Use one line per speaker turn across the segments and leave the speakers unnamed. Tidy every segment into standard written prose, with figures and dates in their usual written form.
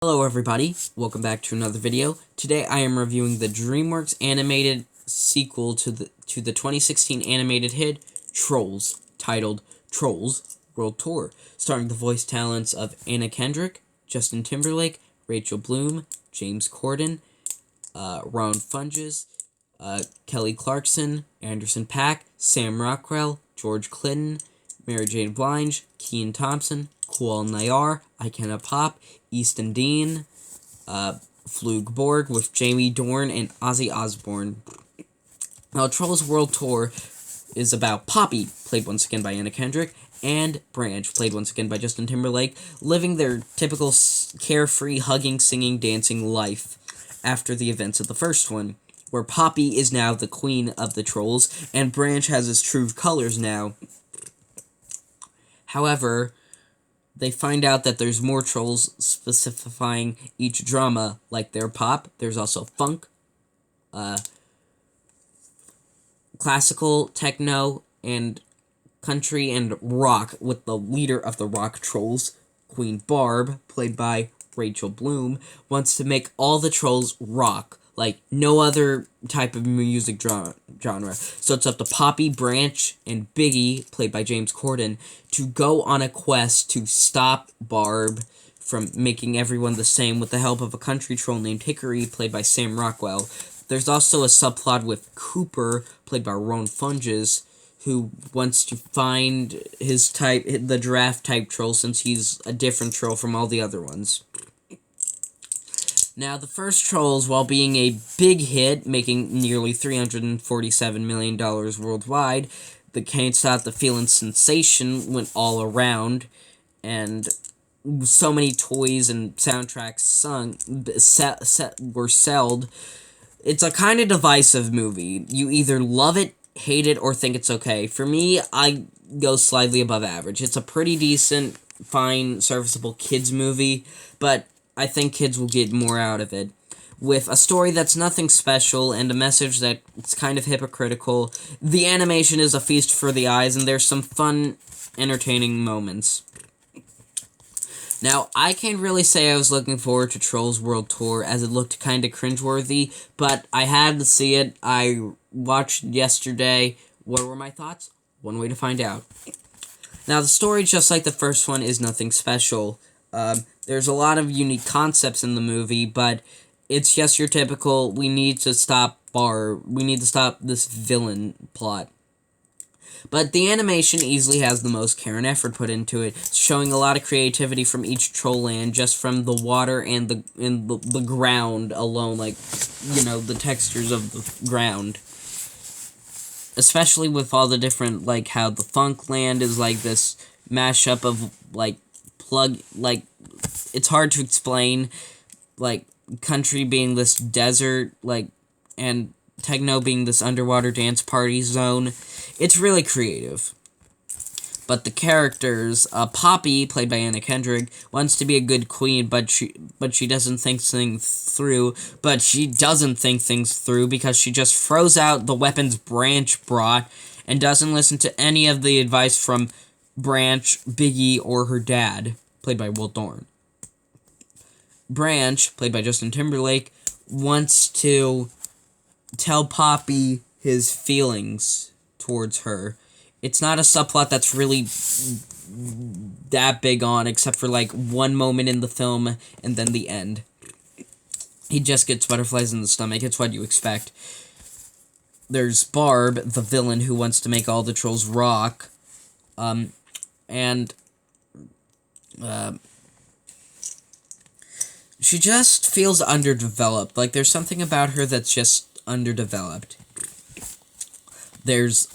Hello everybody, welcome back to another video. Today I am reviewing the DreamWorks animated sequel to the 2016 animated hit Trolls, titled Trolls World Tour, starring the voice talents of Kendrick, Justin Timberlake, Rachel Bloom, James Corden, Funches, Kelly Clarkson, Anderson Paak, Sam Rockwell, George Clinton, Mary Jane Blige, Kenan Thompson, Nayyar, I Cannot Pop, Easton Dean, Flug Borg with Jamie Dorn and Ozzy Osbourne. Now, Trolls World Tour is about Poppy, played once again by Kendrick, and Branch, played once again by Justin Timberlake, living their typical carefree, hugging, singing, dancing life after the events of the first one, where Poppy is now the queen of the trolls, and Branch has his true colors now. However, they find out that there's more trolls specifying each drama, like their pop. There's also funk, classical, techno, and country and rock, with the leader of the rock trolls, Queen Barb, played by Rachel Bloom, wants to make all the trolls rock, like no other type of music genre. So it's up to Poppy, Branch, and Biggie, played by James Corden, to go on a quest to stop Barb from making everyone the same with the help of a country troll named Hickory, played by Sam Rockwell. There's also a subplot with Cooper, played by Funches, who wants to find his type, the giraffe-type troll, since he's a different troll from all the other ones. Now, the first Trolls, while being a big hit, making nearly $347 million worldwide, the Can't Stop the Feelin' sensation went all around, and so many toys and soundtracks were sold. It's a kind of divisive movie. You either love it, hate it, or think it's okay. For me, I go slightly above average. It's a pretty decent, fine, serviceable kids movie, but I think kids will get more out of it. With a story that's nothing special and a message that's kind of hypocritical, the animation is a feast for the eyes, and there's some fun, entertaining moments. Now, I can't really say I was looking forward to Trolls World Tour, as it looked kind of cringeworthy, but I had to see it. I watched yesterday. What were my thoughts? One way to find out. Now, the story, just like the first one, is nothing special. There's a lot of unique concepts in the movie, but it's just your typical, we need to stop Barb, we need to stop this villain plot. But the animation easily has the most care and effort put into it, showing a lot of creativity from each troll land, just from the water and the ground alone, like, you know, the textures of the ground. Especially with all the different, like, how the funk land is like this mashup of, like, it's hard to explain, like, country being this desert, like, and techno being this underwater dance party zone. It's really creative. But the characters, Poppy, played by Kendrick, wants to be a good queen, but she doesn't think things through. But she doesn't think things through because she just throws out the weapons Branch brought and doesn't listen to any of the advice from Branch, Biggie, or her dad, played by Will Dorn. Branch, played by Justin Timberlake, wants to tell Poppy his feelings towards her. It's not a subplot that's really that big on, except for, like, one moment in the film and then the end. He just gets butterflies in the stomach. It's what you expect. There's Barb, the villain, who wants to make all the trolls rock. She just feels underdeveloped. Like, there's something about her that's just underdeveloped. There's,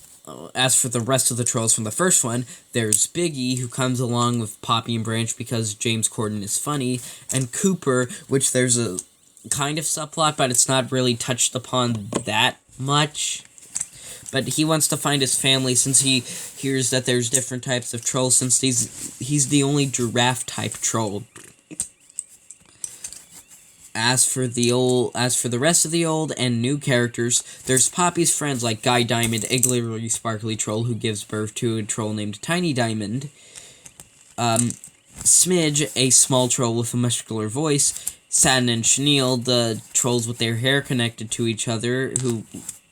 as for the rest of the trolls from the first one, there's Biggie, who comes along with Poppy and Branch because James Corden is funny, and Cooper, which there's a kind of subplot, but it's not really touched upon that much. But he wants to find his family since he hears that there's different types of trolls, since he's the only giraffe-type troll. As for the rest of the old and new characters, there's Poppy's friends like Guy Diamond, a glittery, sparkly troll who gives birth to a troll named Tiny Diamond. Smidge, a small troll with a muscular voice. Satin and Chenille, the trolls with their hair connected to each other, who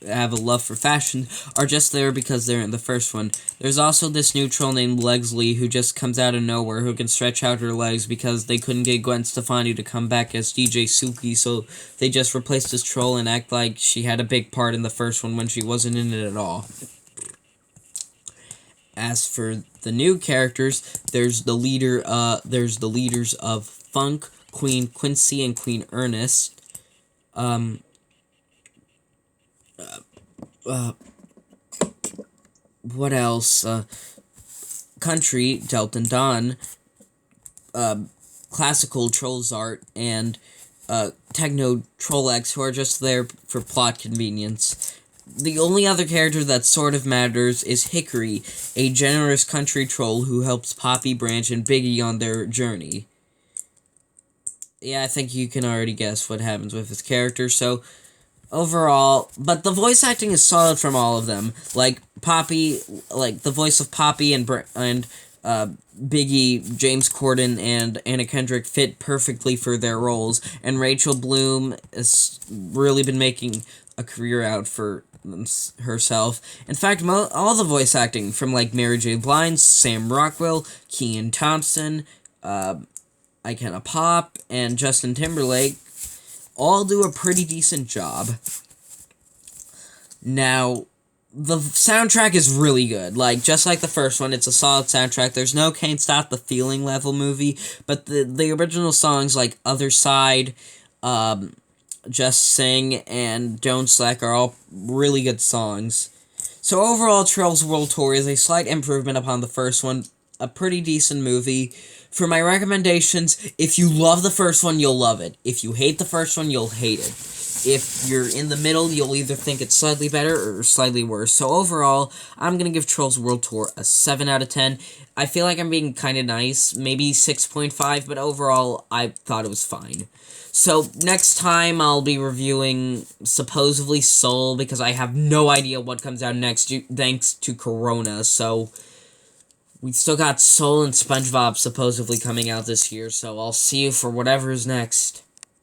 have a love for fashion, are just there because they're in the first one. There's also this new troll named Legsley, who just comes out of nowhere, who can stretch out her legs because they couldn't get Gwen Stefani to come back as DJ Suki, so they just replaced this troll and act like she had a big part in the first one when she wasn't in it at all. As for the new characters, there's the leaders of Funk, Queen Quincy, and Queen Ernest. What else? Country, Delton Dawn, classical Trollzart, and techno Trollex, who are just there for plot convenience. The only other character that sort of matters is Hickory, a generous country troll who helps Poppy, Branch, and Biggie on their journey. Yeah, I think you can already guess what happens with his character, so overall, but the voice acting is solid from all of them. Like Poppy, like the voice of Poppy and Biggie, James Corden, and Anna Kendrick fit perfectly for their roles, and Rachel Bloom has really been making a career out for herself. In fact, all the voice acting from like Mary J. Blige, Sam Rockwell, Kenan Thompson, Icona Pop, and Justin Timberlake all do a pretty decent job. Now, the soundtrack is really good. Like, just like the first one, it's a solid soundtrack. There's no Can't Stop the Feeling level movie, but the original songs like Other Side, Just Sing, and Don't Slack are all really good songs. So overall, Trolls World Tour is a slight improvement upon the first one. A pretty decent movie. For my recommendations, if you love the first one, you'll love it. If you hate the first one, you'll hate it. If you're in the middle, you'll either think it's slightly better or slightly worse. So overall, I'm going to give Trolls World Tour a 7 out of 10. I feel like I'm being kind of nice, maybe 6.5, but overall, I thought it was fine. So next time, I'll be reviewing supposedly Soul, because I have no idea what comes out next, thanks to Corona, so we've still got Soul and SpongeBob supposedly coming out this year, so I'll see you for whatever is next.